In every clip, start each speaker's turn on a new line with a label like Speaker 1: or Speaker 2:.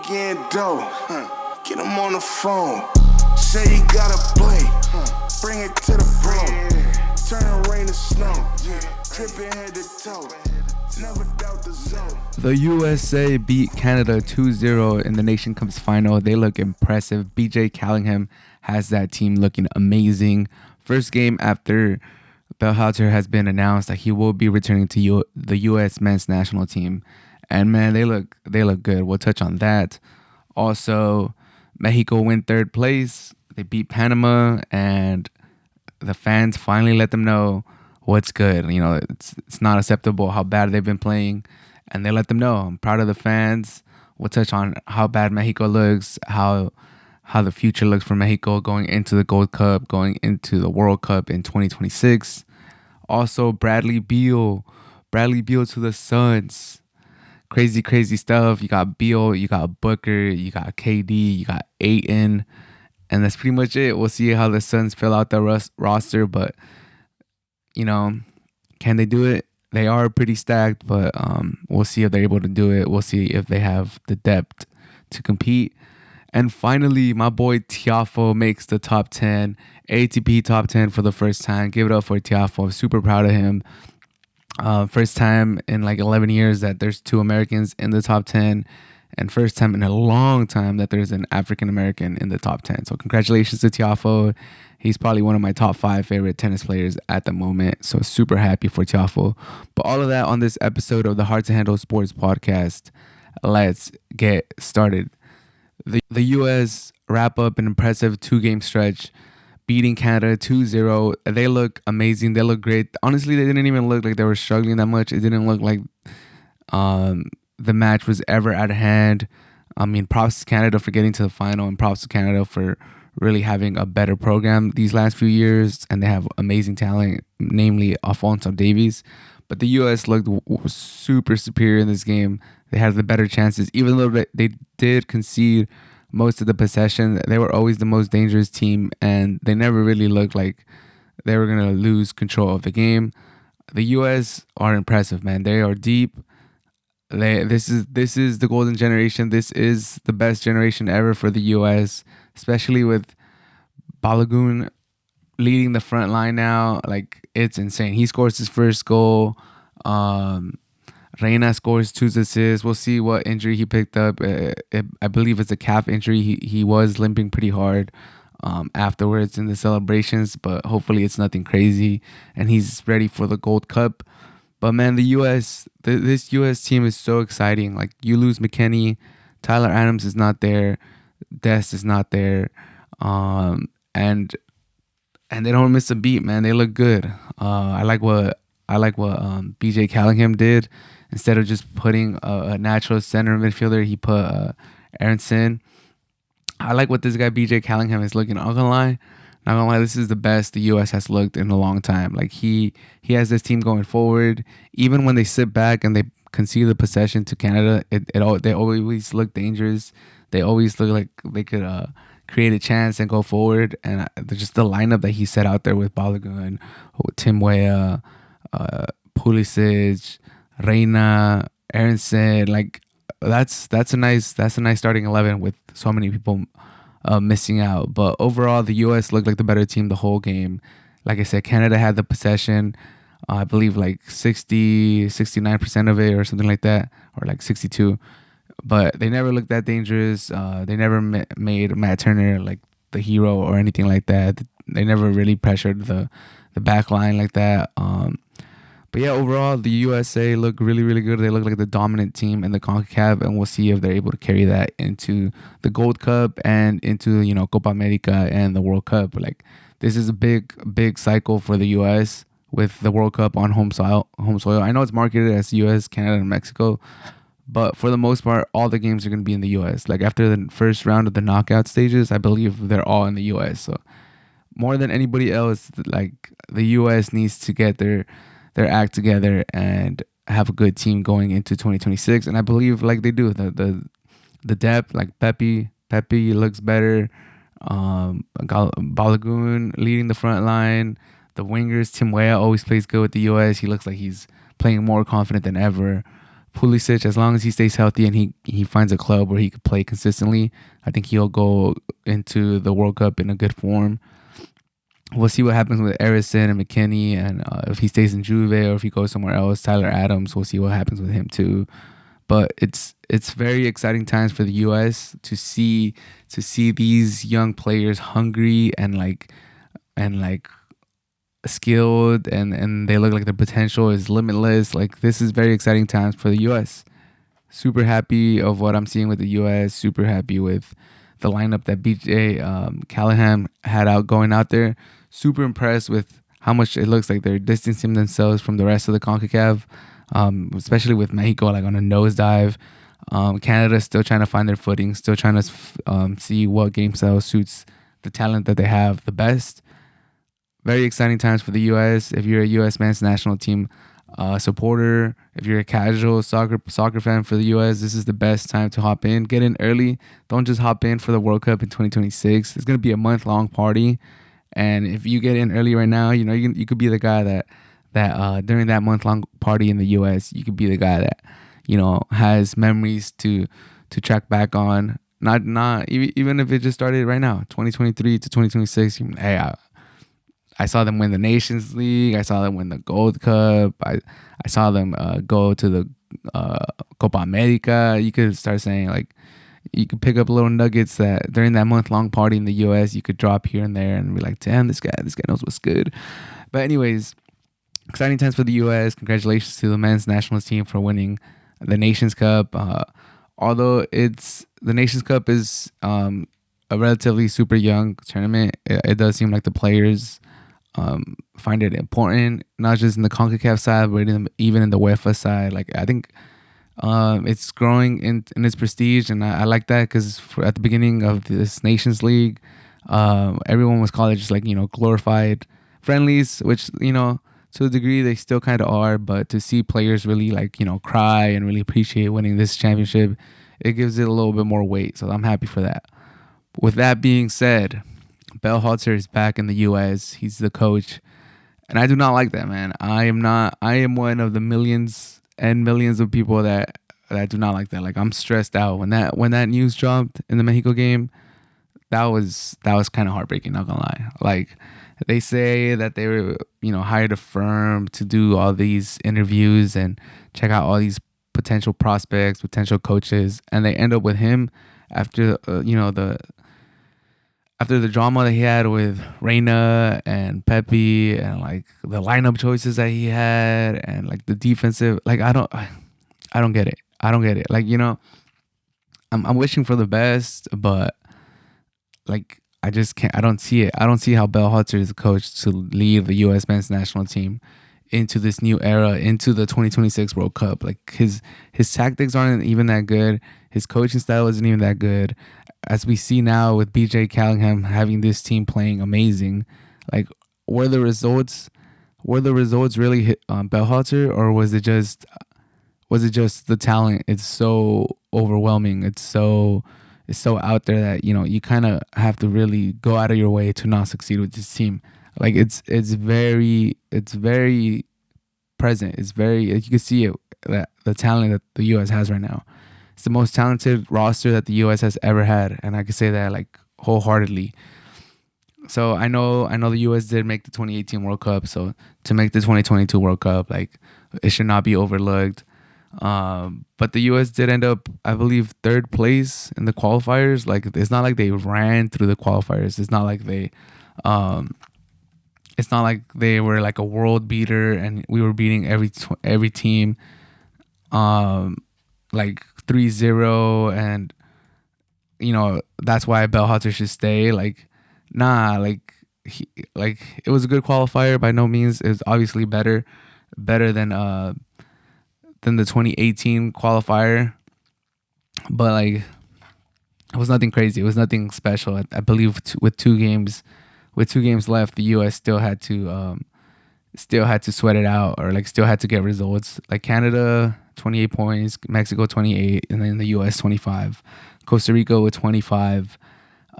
Speaker 1: getting dough. Get him on the phone. Say you gotta play. Bring it to the pro. Turn the rain to snow. Dripping head to toe. Never doubt the zone.
Speaker 2: The USA beat Canada 2-0 in the Nation Cups final. They look impressive. BJ Callingham has that team looking amazing. First game after Berhalter has been announced that he will be returning to the U.S. men's national team. And man, they look good. We'll touch on that. Also, Mexico win third place. They beat Panama, and the fans finally let them know what's good. You know, it's not acceptable how bad they've been playing, and they let them know. I'm proud of the fans. We'll touch on how bad Mexico looks, how the future looks for Mexico going into the Gold Cup, going into the World Cup in 2026. Also, Bradley Beal to the Suns. Crazy stuff. You got Beal, you got Booker, you got KD, you got Ayton, and that's pretty much it. We'll see how the Suns fill out the roster, but you know, can they do it? They are pretty stacked, but we'll see if they're able to do it. We'll see if they have the depth to compete. And finally, my boy Tiafoe makes the top 10, ATP top 10 for the first time. Give it up for Tiafoe. Super proud of him. First time in like 11 years that there's two Americans in the top 10, and first time in a long time that there's an African American in the top 10. So congratulations to Tiafoe. He's probably one of my top 5 favorite tennis players at the moment. So super happy for Tiafoe. But all of that on this episode of the Hard to Handle Sports Podcast. Let's get started. The U.S. wrap up an impressive 2-game stretch, beating Canada 2-0. They look amazing. They look great. Honestly, they didn't even look like they were struggling that much. It didn't look like the match was ever out of hand. I mean, props to Canada for getting to the final, and props to Canada for really having a better program these last few years. And they have amazing talent, namely Alphonso Davies. But the U.S. looked super superior in this game. They had the better chances. Even though they did concede most of the possession, they were always the most dangerous team, and they never really looked like they were going to lose control of the game. The U.S. are impressive, man. They are deep. This is the golden generation. This is the best generation ever for the U.S., especially with Balogun leading the front line now. Like, it's insane. He scores his first goal. Reina scores 2 assists. We'll see what injury he picked up. I believe it's a calf injury. He was limping pretty hard afterwards in the celebrations, but hopefully it's nothing crazy and he's ready for the Gold Cup. But man, the U.S., this U.S. team is so exciting. Like, you lose McKennie, Tyler Adams is not there, Dest is not there, and they don't miss a beat, man. They look good. I like what BJ Callingham did. Instead of just putting a natural center midfielder, he put Aronson. I like what this guy BJ Callingham is looking. Not gonna lie, this is the best the U.S. has looked in a long time. Like, he has this team going forward. Even when they sit back and they concede the possession to Canada, they always look dangerous. They always look like they could create a chance and go forward. And just the lineup that he set out there with Balogun, Tim Weah, Pulisic, Reina, Aronson, like that's a nice starting 11 with so many people missing out. But overall, the U.S. looked like the better team the whole game. Like I said, Canada had the possession, I believe like 69% of it or something like that, or like 62. But they never looked that dangerous. They never made Matt Turner like the hero or anything like that. They never really pressured the back line like that. But yeah, overall, the USA look really, really good. They look like the dominant team in the CONCACAF, and we'll see if they're able to carry that into the Gold Cup and into, you know, Copa America and the World Cup. Like, this is a big cycle for the US with the World Cup on home soil. I know it's marketed as US, Canada, and Mexico, but for the most part, all the games are going to be in the US. Like, after the first round of the knockout stages, I believe they're all in the US. So more than anybody else, like, the US needs to get their act together and have a good team going into 2026, and I believe like they do. The depth, like Pepe looks better. Balogun leading the front line. The wingers, Tim Weah always plays good with the US. He looks like he's playing more confident than ever. Pulisic, as long as he stays healthy and he finds a club where he could play consistently, I think he'll go into the World Cup in a good form. We'll see what happens with Eriksen and McKennie, and if he stays in Juve or if he goes somewhere else. Tyler Adams, we'll see what happens with him too. But it's very exciting times for the U.S. to see these young players hungry and like skilled, and they look like their potential is limitless. Like, this is very exciting times for the U.S. Super happy of what I'm seeing with the U.S. Super happy with the lineup that BJ Callahan had going out there. Super impressed with how much it looks like they're distancing themselves from the rest of the Concacaf, especially with Mexico like on a nosedive. Canada still trying to find their footing, still trying to see what game style suits the talent that they have the best. Very exciting times for the U.S. If you're a U.S. men's national team supporter, if you're a casual soccer fan for the U.S., this is the best time to hop in. Get in early. Don't just hop in for the World Cup in 2026. It's going to be a month-long party. And if you get in early right now, you could be the guy that during that month-long party in the U.S., you could be the guy that, has memories to track back on. Not even if it just started right now, 2023 to 2026. Hey, I saw them win the Nations League. I saw them win the Gold Cup. I saw them go to the Copa America. You could start saying, like, you could pick up little nuggets that during that month-long party in the U.S. you could drop here and there and be like, damn, this guy knows what's good. But anyways, exciting times for the U.S. Congratulations to the men's national team for winning the Nations Cup. Although the Nations Cup is a relatively super young tournament, it does seem like the players find it important, not just in the CONCACAF side, but even in the UEFA side. Like, I think it's growing in its prestige, and I like that, because at the beginning of this Nations League, everyone was calling it just like, glorified friendlies, which, to a degree they still kind of are, but to see players really cry and really appreciate winning this championship, it gives it a little bit more weight. So I'm happy for that. With that being said, Bellhalter is back in the U.S. He's the coach, and I do not like that, man. I am one of the millions and millions of people that do not like that. Like, I'm stressed out when that news dropped in the Mexico game. That was kind of heartbreaking, not gonna lie. Like, they say that they were hired a firm to do all these interviews and check out all these potential prospects, potential coaches, and they end up with him after after the drama that he had with Reina and Pepe, and like the lineup choices that he had, and like the defensive, like I don't get it. Like, I'm wishing for the best, but like, I just can't. I don't see it. I don't see how Bellhalter is the coach to lead the U.S. men's national team into this new era, into the 2026 World Cup. Like, his tactics aren't even that good. His coaching style isn't even that good. As we see now with BJ Callahan having this team playing amazing, like, were the results really hit on Bellhalter, or was it just the talent? It's so overwhelming. It's so out there that you kind of have to really go out of your way to not succeed with this team. Like, it's very present. It's very, you can see it, that the talent that the U.S. has right now. It's the most talented roster that the U.S. has ever had, and I can say that like wholeheartedly. So I know the U.S. did make the 2018 World Cup. So to make the 2022 World Cup, like, it should not be overlooked. But the U.S. did end up, I believe, third place in the qualifiers. Like, it's not like they ran through the qualifiers. It's not like they were like a world beater and we were beating every team like 3-0, and that's why Bellhalter should stay. Like, nah, like, it was a good qualifier. By no means is obviously better than the 2018 qualifier, but like, it was nothing crazy. It was nothing special. I believe with two games left, the U.S. still had to sweat it out, or like still had to get results. Like, Canada 28 points, Mexico 28, and then the U.S. 25, Costa Rica with 25.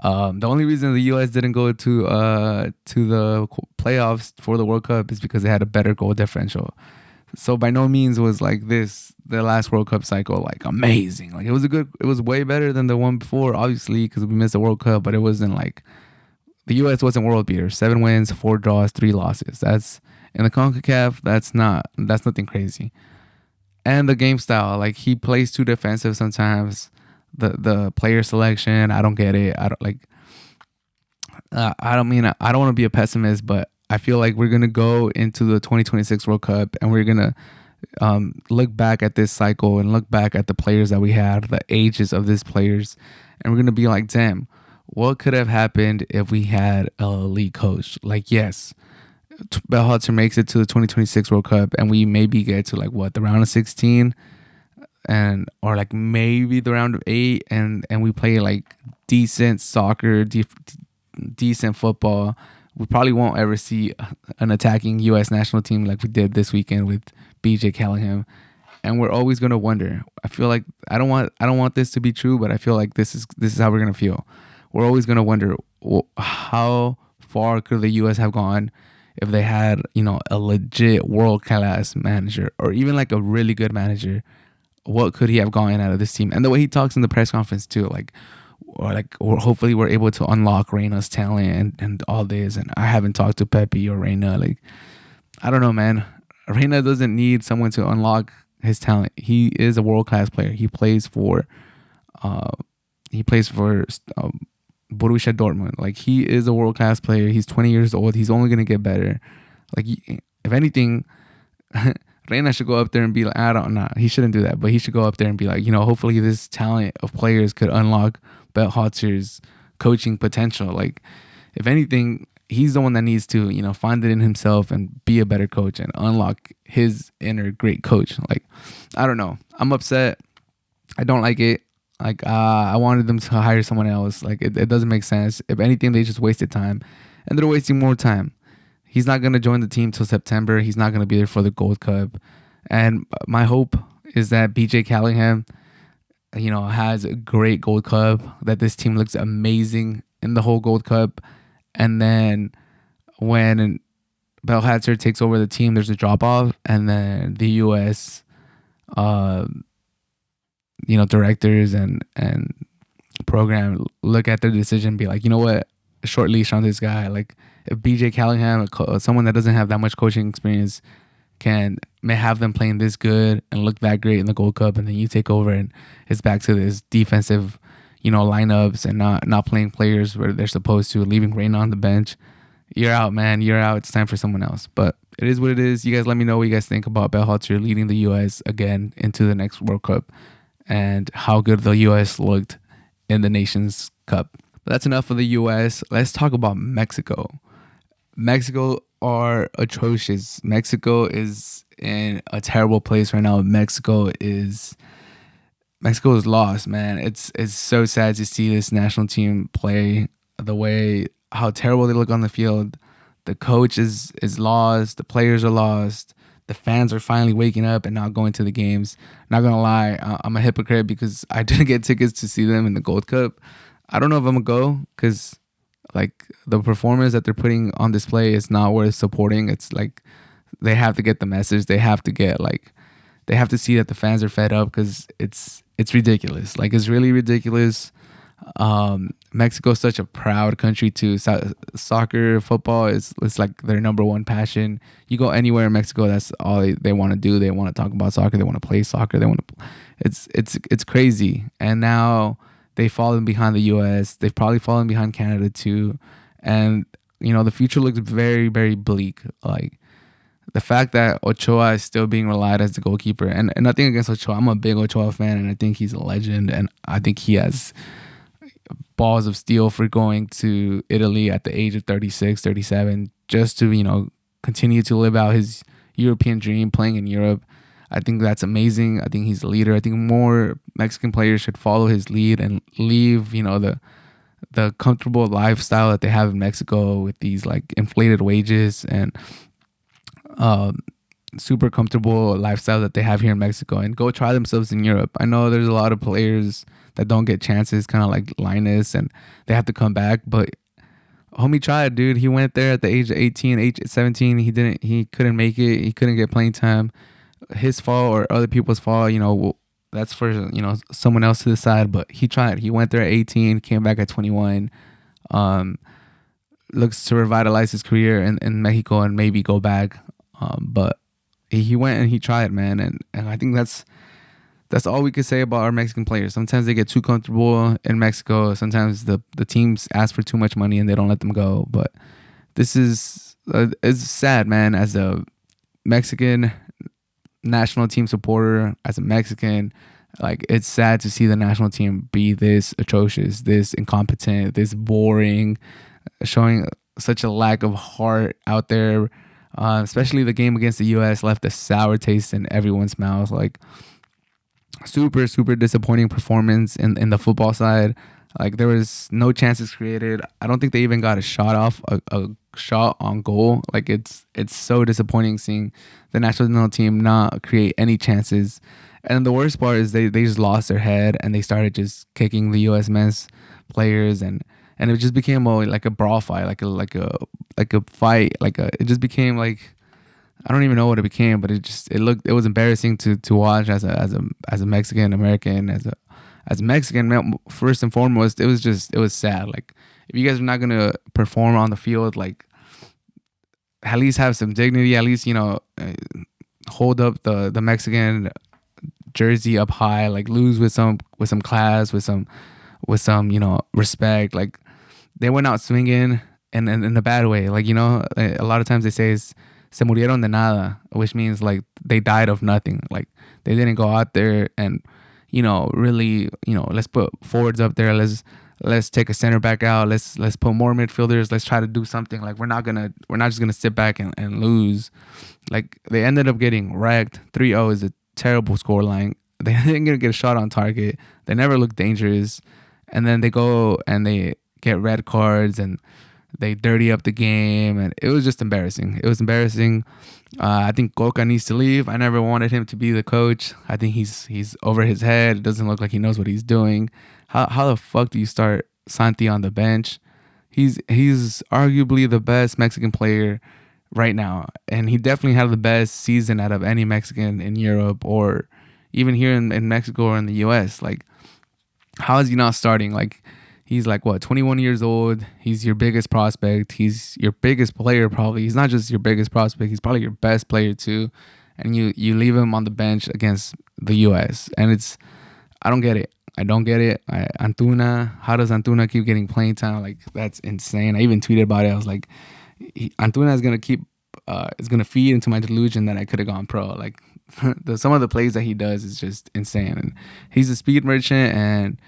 Speaker 2: The only reason the U.S. didn't go to the playoffs for the World Cup is because they had a better goal differential. So by no means was like the last World Cup cycle like amazing. Like it was way better than the one before, obviously, because we missed the World Cup, but it wasn't like the U.S. wasn't world beater. 7 wins, 4 draws, 3 losses. That's in the Concacaf. That's nothing crazy. And the game style, like he plays too defensive sometimes. The player selection, I don't get it. I don't like. I don't mean I don't want to be a pessimist, but I feel like we're gonna go into the 2026 World Cup and we're gonna look back at this cycle and look back at the players that we had, the ages of these players, and we're gonna be like, damn, what could have happened if we had a league coach? Like, yes, Belhutzer makes it to the 2026 World Cup, and we maybe get to like what, the round of 16, and or like maybe the round of 8, and we play like decent soccer, decent football. We probably won't ever see an attacking U.S. national team like we did this weekend with BJ Callahan, and we're always gonna wonder. I feel like I don't want this to be true, but I feel like this is how we're gonna feel. We're always gonna wonder, well, how far could the U.S. have gone if they had, a legit world class manager or even like a really good manager. What could he have gotten out of this team? And the way he talks in the press conference too, or hopefully we're able to unlock Reyna's talent and all this. And I haven't talked to Pepe or Reyna. Like, I don't know, man. Reyna doesn't need someone to unlock his talent. He is a world class player. He plays for Borussia Dortmund. Like, he is a world class player. He's 20 years old. He's only gonna get better. Like, if anything, Reyna should go up there and be like, I don't know. He shouldn't do that, but he should go up there and be like, hopefully this talent of players could unlock Belhotzer's coaching potential. Like, if anything, he's the one that needs to, find it in himself and be a better coach and unlock his inner great coach. Like, I don't know. I'm upset. I don't like it. Like, I wanted them to hire someone else. Like, it doesn't make sense. If anything, they just wasted time, and they're wasting more time. He's not going to join the team till September. He's not going to be there for the Gold Cup. And my hope is that BJ Callahan, has a great Gold Cup, that this team looks amazing in the whole Gold Cup. And then when Belhatzer takes over the team, there's a drop-off. And then the U.S., directors and program look at their decision and be like, you know what, a short leash on this guy. Like, if BJ Callahan, someone that doesn't have that much coaching experience, may have them playing this good and look that great in the Gold Cup, and then you take over and it's back to this defensive, lineups and not playing players where they're supposed to, leaving Reyna on the bench, you're out, man. You're out. It's time for someone else. But it is what it is. You guys let me know what you guys think about Belhutzer leading the U.S. again into the next World Cup and how good the U.S. looked in the Nations Cup. But that's enough of the U.S. Let's talk about Mexico. Mexico are atrocious. Mexico is in a terrible place right now. Mexico is lost, man. It's so sad to see this national team play the way, how terrible they look on the field. The coach is lost. The players are lost. The fans are finally waking up and not going to the games. Not gonna lie, I'm a hypocrite because I didn't get tickets to see them in the Gold Cup. I don't know if I'm gonna go because, like, the performance that they're putting on display is not worth supporting. It's like they have to get the message. They have to see that the fans are fed up because it's ridiculous. Like, it's really ridiculous. Mexico's such a proud country too. Soccer, football is like their number one passion. You go anywhere in Mexico, that's all they want to do. They want to talk about soccer. They want to play soccer. It's crazy. And now they've fallen behind the U.S. They've probably fallen behind Canada too. And, the future looks very, very bleak. Like, the fact that Ochoa is still being relied as the goalkeeper, and nothing against Ochoa. I'm a big Ochoa fan, and I think he's a legend. And I think he has balls of steel for going to Italy at the age of 36, 37, just to, continue to live out his European dream playing in Europe. I think that's amazing. I think he's a leader. I think more Mexican players should follow his lead and leave, the comfortable lifestyle that they have in Mexico with these like inflated wages and super comfortable lifestyle that they have here in Mexico, and go try themselves in Europe. I know there's a lot of players that don't get chances, kind of like Linus, and they have to come back, but homie tried, dude. He went there at the age of 17. He couldn't make it. He couldn't get playing time. his fault or other people's fault. That's for someone else to decide. But he tried. He went there at 18, came back at 21. Um, Looks to revitalize his career in Mexico and maybe go back. But he went and he tried, man, and I think that's all we could say about our Mexican players. Sometimes they get too comfortable in Mexico. Sometimes the teams ask for too much money and they don't let them go. But this is it's sad, man. As a Mexican national team supporter, as a Mexican, like, it's sad to see the national team be this atrocious, this incompetent, this boring, showing such a lack of heart out there. Especially the game against the U.S. left a sour taste in everyone's mouth. Like, super, super disappointing performance in the football side. Like, there was no chances created. I don't think they even got a shot off, a shot on goal. Like, it's so disappointing seeing the national team not create any chances. And the worst part is they just lost their head and they started just kicking the U.S. men's players, and it just became like a brawl fight, like a fight, it just became like, I don't even know what it became, but it was embarrassing to watch as a Mexican American, as a Mexican. First and foremost, it was sad. Like, if you guys are not gonna perform on the field, like, at least have some dignity, at least hold up the Mexican jersey up high, like, lose with some class, with some respect. Like, they went out swinging and in a bad way. Like, a lot of times they say se murieron de nada, which means like they died of nothing. Like, they didn't go out there and really let's put forwards up there, let's take a center back out, let's put more midfielders, let's try to do something. Like, we're not just gonna sit back and lose. Like, they ended up getting wrecked. 3-0 is a terrible scoreline. They didn't get a shot on target. They never looked dangerous. And then they go and they get red cards and they dirty up the game, and it was just embarrassing. It was embarrassing. I think Coca needs to leave. I never wanted him to be the coach. I think he's over his head. It doesn't look like he knows what he's doing. How the fuck do you start Santi on the bench? He's arguably the best Mexican player right now, and he definitely had the best season out of any Mexican in Europe or even here in Mexico or in the US. Like, how is he not starting? Like, he's like, what, 21 years old. He's your biggest prospect. He's your biggest player probably. He's not just your biggest prospect. He's probably your best player too. And you leave him on the bench against the U.S. And I don't get it. I don't get it. Antuna, how does Antuna keep getting playing time? Like, that's insane. I even tweeted about it. I was like, Antuna is going to feed into my delusion that I could have gone pro. Like, some of the plays that he does is just insane. And he's a speed merchant, and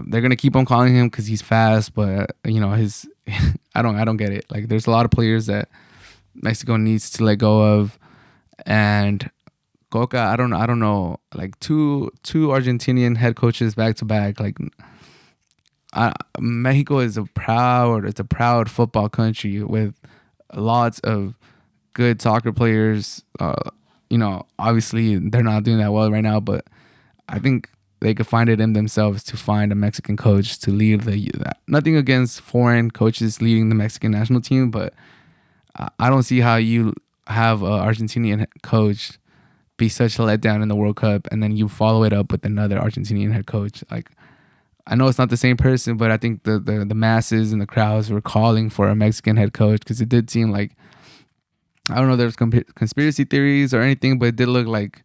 Speaker 2: they're gonna keep on calling him because he's fast, but his I don't get it. Like, there's a lot of players that Mexico needs to let go of, and Coca, I don't know, like two Argentinian head coaches back to back. Like, Mexico is a proud football country with lots of good soccer players. Obviously they're not doing that well right now, but I think they could find it in themselves to find a Mexican coach to lead nothing against foreign coaches leading the Mexican national team, but I don't see how you have an Argentinian coach be such a letdown in the World Cup and then you follow it up with another Argentinian head coach. Like, I know it's not the same person, but I think the masses and the crowds were calling for a Mexican head coach because it did seem like, I don't know if there's conspiracy theories or anything, but it did look like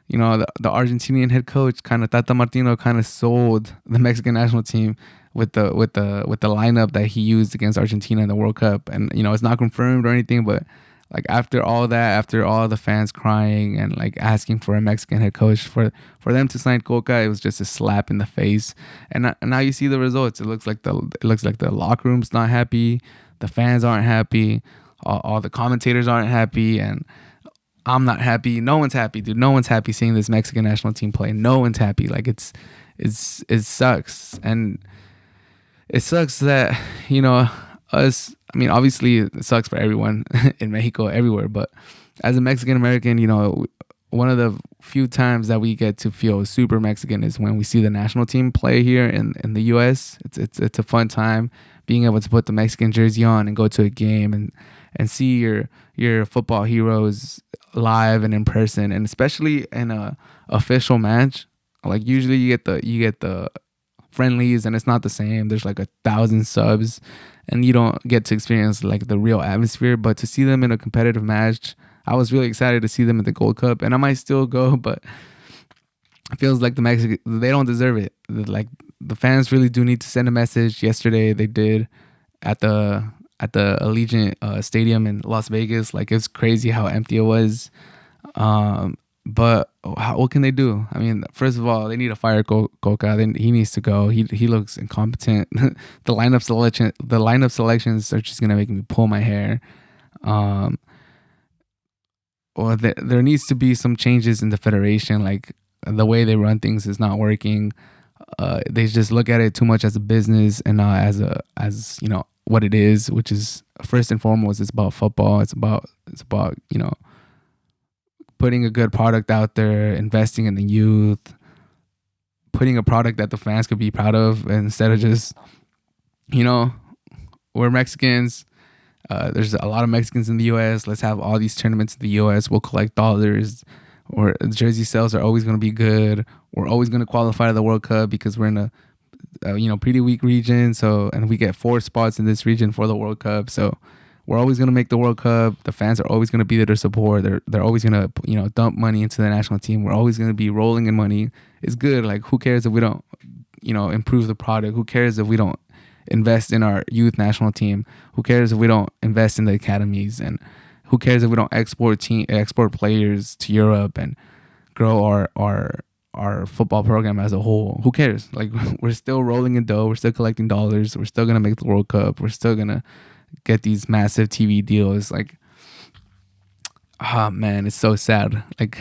Speaker 2: the Argentinian head coach, kind of Tata Martino, kind of sold the Mexican national team with the lineup that he used against Argentina in the World Cup. And it's not confirmed or anything, but like, after all the fans crying and like asking for a Mexican head coach, for them to sign Coca, it was just a slap in the face. And now you see the results. It looks like the locker room's not happy, the fans aren't happy, all the commentators aren't happy, and I'm not happy. No one's happy, dude. No one's happy seeing this Mexican national team play. No one's happy. Like, it sucks. And it sucks that, us, I mean, obviously it sucks for everyone in Mexico, everywhere. But as a Mexican American, one of the few times that we get to feel super Mexican is when we see the national team play here in the US. It's a fun time being able to put the Mexican jersey on and go to a game and see your football heroes live and in person, and especially in a official match. Like usually you get the friendlies and it's not the same. There's like 1,000 subs and you don't get to experience like the real atmosphere. But to see them in a competitive match, I was really excited to see them at the Gold Cup, and I might still go, but it feels like the Mexican, they don't deserve it. Like the fans really do need to send a message. Yesterday they did at the Allegiant Stadium in Las Vegas. Like it's crazy how empty it was. But what can they do? I mean, first of all, they need to fire Coca. Then he needs to go. He looks incompetent. The lineup selections are just gonna make me pull my hair. Or there needs to be some changes in the federation. Like the way they run things is not working. They just look at it too much as a business and not as what it is, which is first and foremost, it's about football. It's about putting a good product out there, investing in the youth, putting a product that the fans could be proud of, instead of just, we're Mexicans. There's a lot of Mexicans in the U.S. Let's have all these tournaments in the U.S. We'll collect dollars. Or jersey sales are always going to be good. We're always going to qualify to the World Cup because we're in a pretty weak region. So, and we get 4 spots in this region for the World Cup. So we're always going to make the World Cup. The fans are always going to be there to support. They're always going to dump money into the national team. We're always going to be rolling in money. It's good. Like, who cares if we don't improve the product? Who cares if we don't invest in our youth national team? Who cares if we don't invest in the academies? And who cares if we don't export players to Europe and grow our football program as a whole? Who cares? Like, we're still rolling in dough. We're still collecting dollars. We're still gonna make the World Cup. We're still gonna get these massive TV deals. Like, man, it's so sad. Like,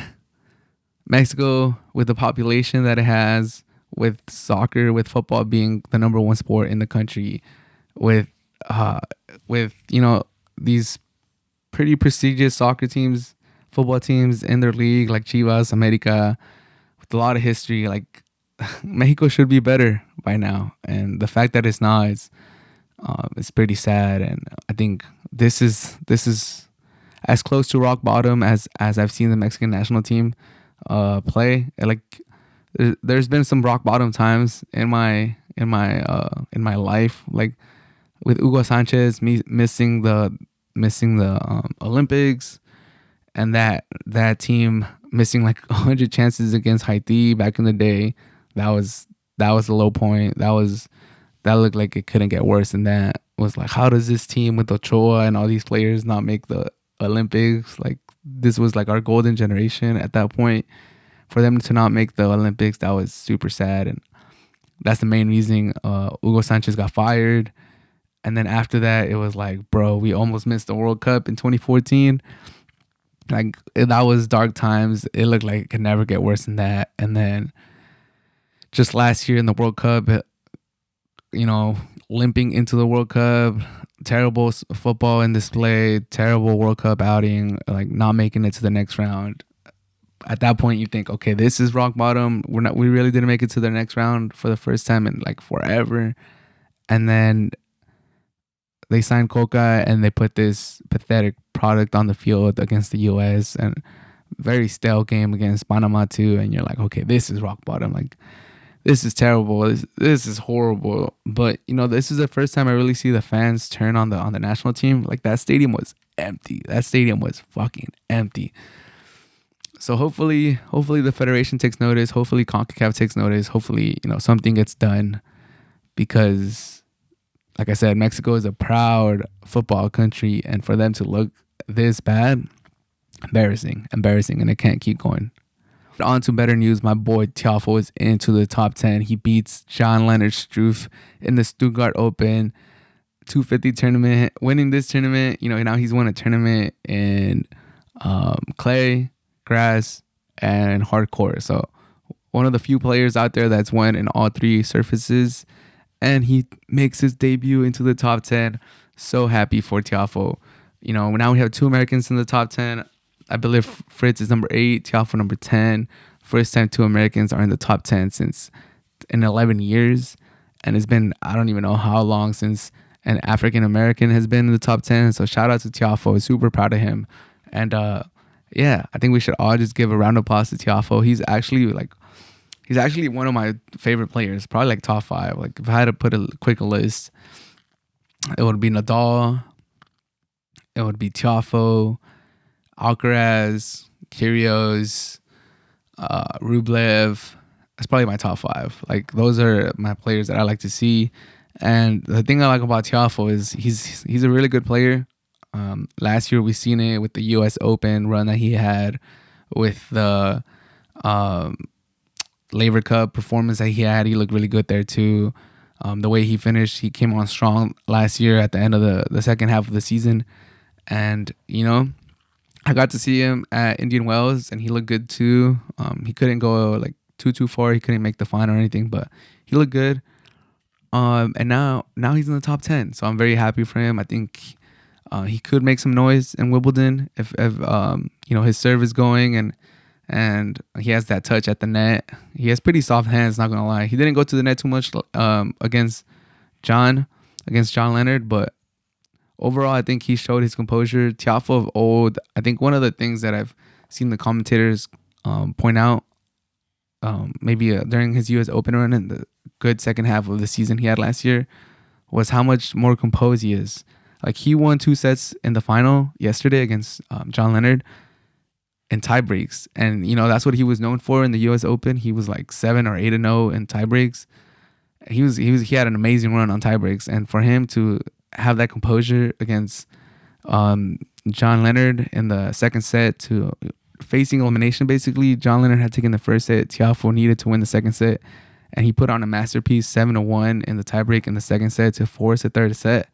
Speaker 2: Mexico, with the population that it has, with soccer, with football being the number 1 sport in the country, with these pretty prestigious soccer teams, football teams in their league, like Chivas, America, with a lot of history. Like, Mexico should be better by now, and the fact that it's not is pretty sad. And I think this is as close to rock bottom as I've seen the Mexican national team play. Like, there's been some rock bottom times in my life, like with Hugo Sanchez missing the Olympics, and that team missing like 100 chances against Haiti back in the day. That was the low point. That looked like it couldn't get worse than that. It was like, how does this team with Ochoa and all these players not make the Olympics? Like, this was like our golden generation at that point. For them to not make the Olympics, that was super sad. And that's the main reason Hugo Sanchez got fired. And then after that, it was like, bro, we almost missed the World Cup in 2014. Like, that was dark times. It looked like it could never get worse than that. And then just last year in the World Cup, limping into the World Cup, terrible football in display, terrible World Cup outing, like not making it to the next round. At that point, you think, okay, this is rock bottom. We really didn't make it to the next round for the first time in like forever. And then they signed Coca and they put this pathetic product on the field against the U.S. and very stale game against Panama too. And you're like, okay, this is rock bottom. Like, this is terrible. This is horrible. But this is the first time I really see the fans turn on the national team. Like, that stadium was empty. That stadium was fucking empty. So hopefully the federation takes notice. Hopefully CONCACAF takes notice. Hopefully, something gets done, because, like I said, Mexico is a proud football country, and for them to look this bad, embarrassing, and it can't keep going. On to better news. My boy Tiafoe is into the top 10. He beats John Leonard Struff in the Stuttgart Open 250 tournament, winning this tournament. Now he's won a tournament in clay, grass, and hardcore. So one of the few players out there that's won in all 3 surfaces, and he makes his debut into the top 10. So happy for Tiafoe. Now we have 2 Americans in the top 10. I believe Fritz is number 8, Tiafoe number 10. First time 2 Americans are in the top 10 since in 11 years. And it's been, I don't even know how long since an African American has been in the top 10. So shout out to Tiafoe. Super proud of him. And Yeah, I think we should all just give a round of applause to Tiafoe. He's actually one of my favorite players, probably like top five. Like if I had to put a quick list, it would be Nadal, it would be Tiafoe, Alcaraz, Kyrgios, Rublev. That's probably my top five. Like those are my players that I like to see. And the thing I like about Tiafoe is he's a really good player. Last year we seen it with the U.S. Open run that he had, with the um, Laver Cup performance that he had. He looked really good there too. The way he finished, he came on strong last year at the end of the second half of the season. And, I got to see him at Indian Wells and he looked good too. He couldn't go like too far. He couldn't make the final or anything, but he looked good. And now he's in the top 10. So I'm very happy for him. I think he could make some noise in Wimbledon if his serve is going and he has that touch at the net. He has pretty soft hands, not gonna lie. He didn't go to the net too much against John Leonard, but overall I think he showed his composure. Tiafoe of old, I think one of the things that I've seen the commentators point out, maybe during his US Open run and the good second half of the season he had last year, was how much more composed he is. Like he won 2 sets in the final yesterday against John Leonard in tie breaks, and that's what he was known for in the U.S. Open. He was like 7 or 8-0 in tie breaks. He had an amazing run on tie breaks, and for him to have that composure against John Leonard in the second set, to facing elimination basically. John Leonard had taken the first set. Tiafoe needed to win the second set, and he put on a masterpiece, 7-1 in the tiebreak in the second set to force a third set.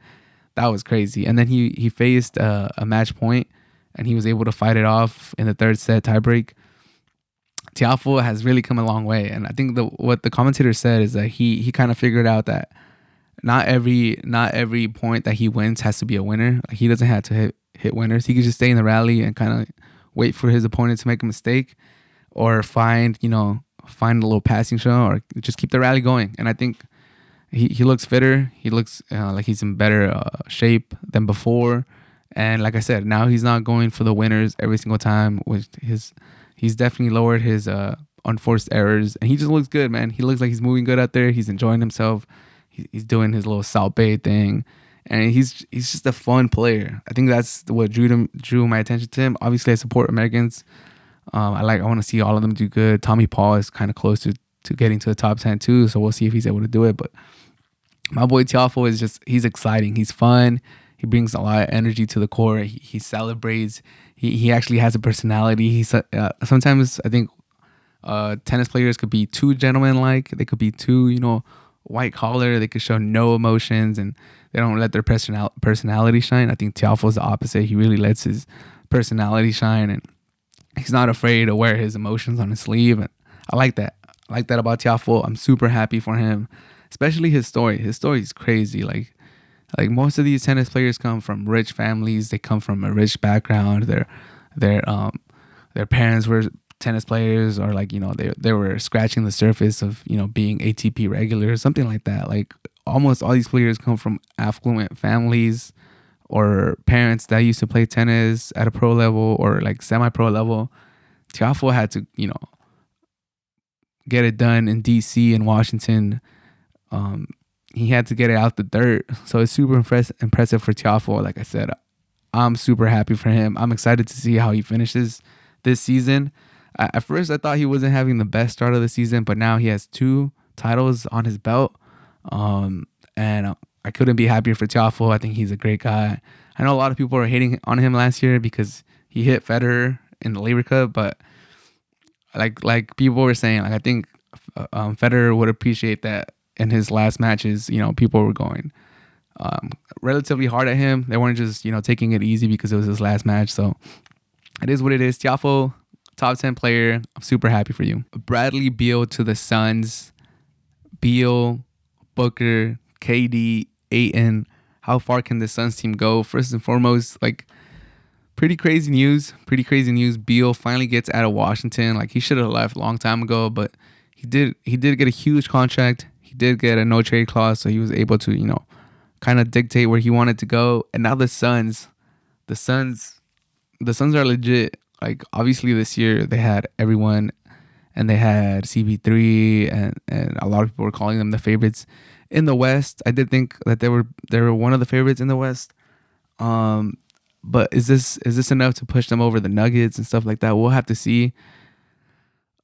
Speaker 2: That was crazy. And then he faced a match point, and he was able to fight it off in the third set tiebreak. Tiafoe has really come a long way, and I think what the commentator said is that he kind of figured out that not every point that he wins has to be a winner. Like he doesn't have to hit winners. He could just stay in the rally and kind of wait for his opponent to make a mistake, or find a little passing show, or just keep the rally going. And I think he looks fitter. He looks like he's in better shape than before. And like I said, now he's not going for the winners every single time. He's definitely lowered his unforced errors, and he just looks good, man. He looks like he's moving good out there. He's enjoying himself. He's doing his little South Bay thing, and he's just a fun player. I think that's what drew my attention to him. Obviously, I support Americans. I want to see all of them do good. Tommy Paul is kind of close to getting to the top 10 too, so we'll see if he's able to do it. But my boy Tiafoe he's exciting. He's fun. He brings a lot of energy to the court. He celebrates. He actually has a personality. Sometimes I think tennis players could be too gentleman-like. They could be too, white collar. They could show no emotions and they don't let their personality shine. I think Tiafoe's the opposite. He really lets his personality shine, and he's not afraid to wear his emotions on his sleeve. And I like that. I like that about Tiafoe. I'm super happy for him, especially his story. His story is crazy. Like most of these tennis players come from rich families. They come from a rich background. Their parents were tennis players, or they were scratching the surface of being ATP regular or something like that. Like almost all these players come from affluent families or parents that used to play tennis at a pro level or like semi-pro level. Tiafoe had to get it done in DC and Washington. He had to get it out the dirt. So it's super impressive for Tiafoe. Like I said, I'm super happy for him. I'm excited to see how he finishes this season. At first, I thought he wasn't having the best start of the season, but now he has 2 titles on his belt. And I couldn't be happier for Tiafoe. I think he's a great guy. I know a lot of people were hating on him last year because he hit Federer in the Laver Cup, but like people were saying, I think Federer would appreciate that in his last matches. People were going relatively hard at him. They weren't just taking it easy because it was his last match. So it is what it is. Tiafoe, top 10 player. I'm super happy for you. Bradley Beal to the Suns. Beal, Booker, KD, Ayton. How far can the Suns team go? First and foremost, pretty crazy news. Beal finally gets out of Washington. He should have left a long time ago, but he did get a huge contract. He did get a no trade clause, so he was able to, kind of dictate where he wanted to go. And now the Suns are legit Like obviously this year they had everyone, and they had CP3, and a lot of people were calling them the favorites in the West. I did think that they were one of the favorites in the West. Um, but is this enough to push them over the Nuggets and stuff like that? We'll have to see.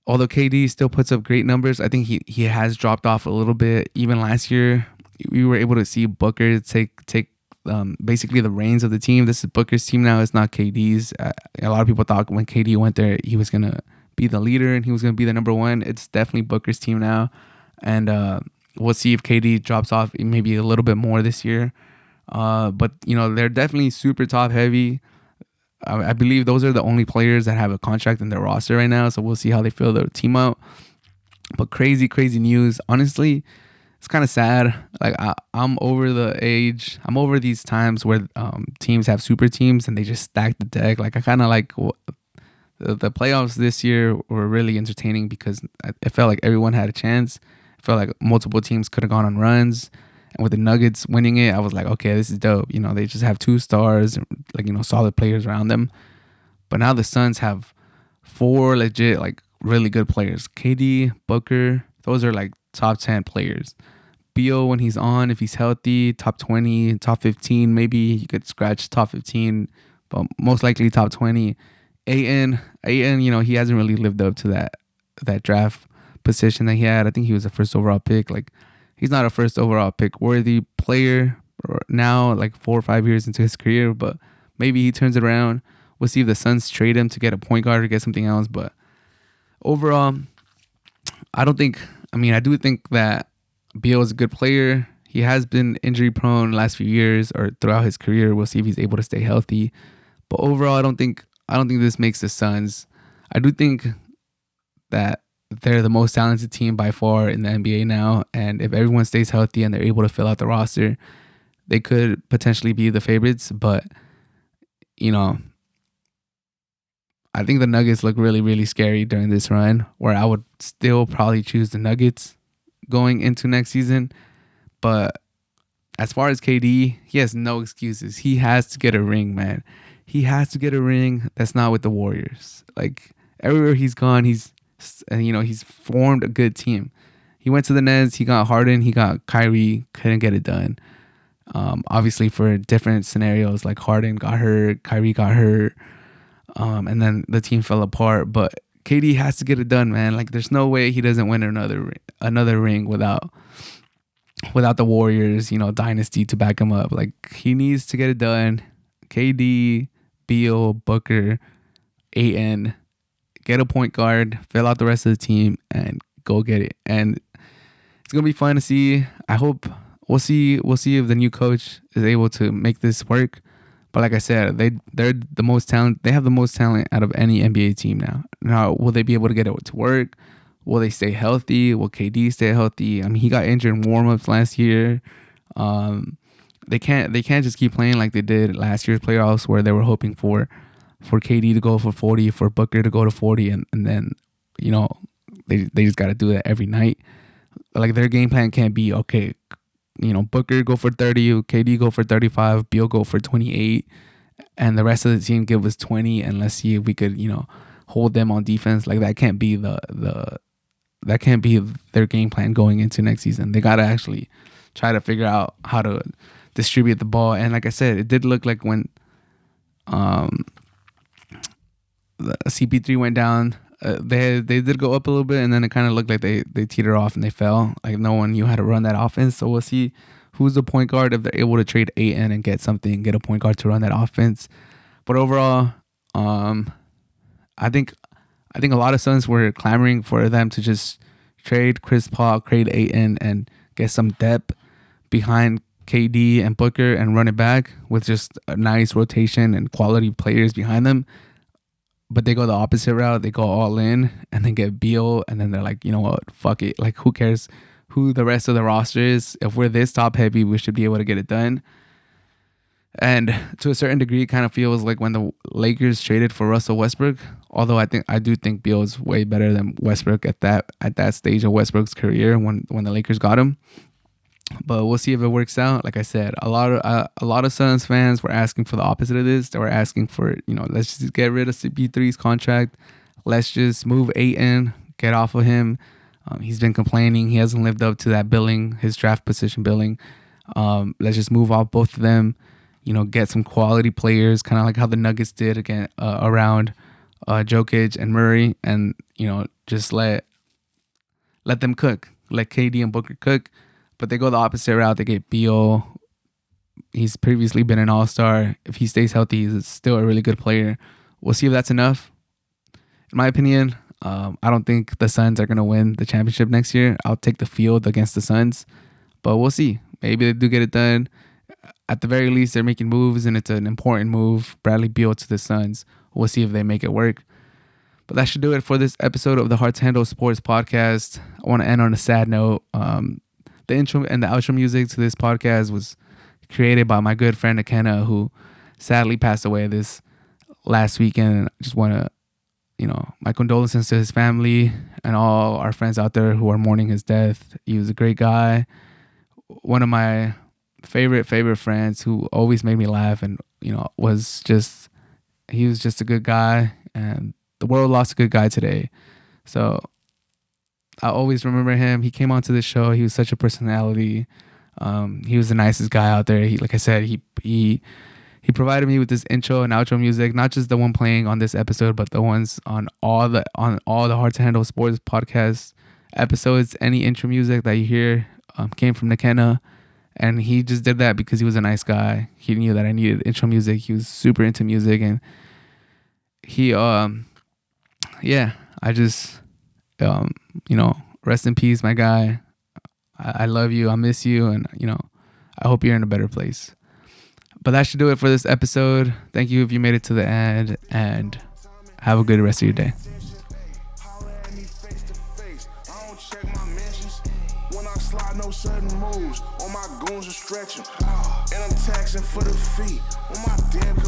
Speaker 2: Although KD still puts up great numbers, I think he has dropped off a little bit. Even last year, we were able to see Booker take basically the reins of the team. This is Booker's team now. It's not KD's. A lot of people thought when KD went there, he was gonna be the leader and he was gonna be the number one. It's definitely Booker's team now, and we'll see if KD drops off maybe a little bit more this year. But they're definitely super top heavy. I believe those are the only players that have a contract in their roster right now. So we'll see how they fill their team out. But crazy news. Honestly, it's kind of sad. Like I'm over the age. I'm over these times where teams have super teams and they just stack the deck. Like I kind of like the playoffs this year were really entertaining because it felt like everyone had a chance. It felt like multiple teams could have gone on runs. And with the Nuggets winning it, I was like, okay, this is dope. They just have 2 stars, like, solid players around them. But now the Suns have 4 legit, like, really good players. KD, Booker, those are like top 10 players. Beal, when he's on, if he's healthy, top 20, top 15, maybe you could scratch top 15, but most likely top 20. AN, he hasn't really lived up to that draft position that he had. I think he was a first overall pick. Like, he's not a first overall pick worthy player now, like 4 or 5 years into his career, but maybe he turns it around. We'll see if the Suns trade him to get a point guard or get something else. But overall, I do think that Beal is a good player. He has been injury prone the last few years or throughout his career. We'll see if he's able to stay healthy. But overall, I don't think this makes the Suns. I do think that they're the most talented team by far in the NBA now. And if everyone stays healthy and they're able to fill out the roster, they could potentially be the favorites. But, I think the Nuggets look really, really scary during this run, where I would still probably choose the Nuggets going into next season. But as far as KD, he has no excuses. He has to get a ring, man. He has to get a ring that's not with the Warriors. Like, everywhere he's gone, he's formed a good team. He went to the Nets. He got Harden. He got Kyrie. Couldn't get it done. Obviously, for different scenarios, like Harden got hurt, Kyrie got hurt, and then the team fell apart. But KD has to get it done, man. Like, there's no way he doesn't win another ring without the Warriors, dynasty to back him up. Like, he needs to get it done. KD, Beal, Booker, AN. Get a point guard, fill out the rest of the team, and go get it. And it's gonna be fun to see. I hope we'll see if the new coach is able to make this work. But like I said, they're the most talent. They have the most talent out of any NBA team now. Now, will they be able to get it to work? Will they stay healthy? Will KD stay healthy? I mean, he got injured in warmups last year. They can't just keep playing like they did last year's playoffs, where they were hoping for KD to go for 40, for Booker to go to 40, and then, they just got to do that every night. Like, their game plan can't be, okay, Booker go for 30, KD go for 35, Beal go for 28, and the rest of the team give us 20, and let's see if we could, hold them on defense. Like, that can't be that can't be their game plan going into next season. They got to actually try to figure out how to distribute the ball. And like I said, it did look like when the CP3 went down, they did go up a little bit, and then it kind of looked like they teetered off and they fell. Like, no one knew how to run that offense. So we'll see who's the point guard if they're able to trade AN and get a point guard to run that offense. But overall, I think a lot of Suns were clamoring for them to just trade Chris Paul, trade AN, and get some depth behind KD and Booker and run it back with just a nice rotation and quality players behind them. But they go the opposite route. They go all in and then get Beal, and then they're like, you know what, fuck it. Like, who cares who the rest of the roster is? If we're this top heavy, we should be able to get it done. And to a certain degree, it kind of feels like when the Lakers traded for Russell Westbrook. Although I do think Beal is way better than Westbrook at that stage of Westbrook's career when the Lakers got him. but we'll see if it works out. Like I said, a lot of Suns fans were asking for the opposite of this. They were asking for, let's just get rid of CP3's contract. Let's just move Ayton, get off of him. He's been complaining. He hasn't lived up to that billing, his draft position billing. Let's just move off both of them. Get some quality players, kind of like how the Nuggets did again around Jokic and Murray, and just let them cook. Let KD and Booker cook. But they go the opposite route. They get Beal. He's previously been an all-star. If he stays healthy, he's still a really good player. We'll see if that's enough. In my opinion, I don't think the Suns are going to win the championship next year. I'll take the field against the Suns. But we'll see. Maybe they do get it done. At the very least, they're making moves, and it's an important move. Bradley Beal to the Suns. We'll see if they make it work. But that should do it for this episode of the Hearts Handle Sports Podcast. I want to end on a sad note. The intro and the outro music to this podcast was created by my good friend Akena, who sadly passed away this last weekend. I just want to, my condolences to his family and all our friends out there who are mourning his death. He was a great guy. One of my favorite friends who always made me laugh, and, he was just a good guy, and the world lost a good guy today. So I always remember him. He came onto the show. He was such a personality. He was the nicest guy out there. Like I said, he provided me with this intro and outro music, not just the one playing on this episode, but the ones on all the Hard to Handle Sports podcast episodes. Any intro music that you hear came from Nakena, and he just did that because he was a nice guy. He knew that I needed intro music. He was super into music, and he I just rest in peace, my guy. I love you. I miss you. And, I hope you're in a better place. But that should do it for this episode. Thank you if you made it to the end, and have a good rest of your day.
Speaker 1: No sudden moves on my goons are stretching, and I'm taxing for the feet on my damn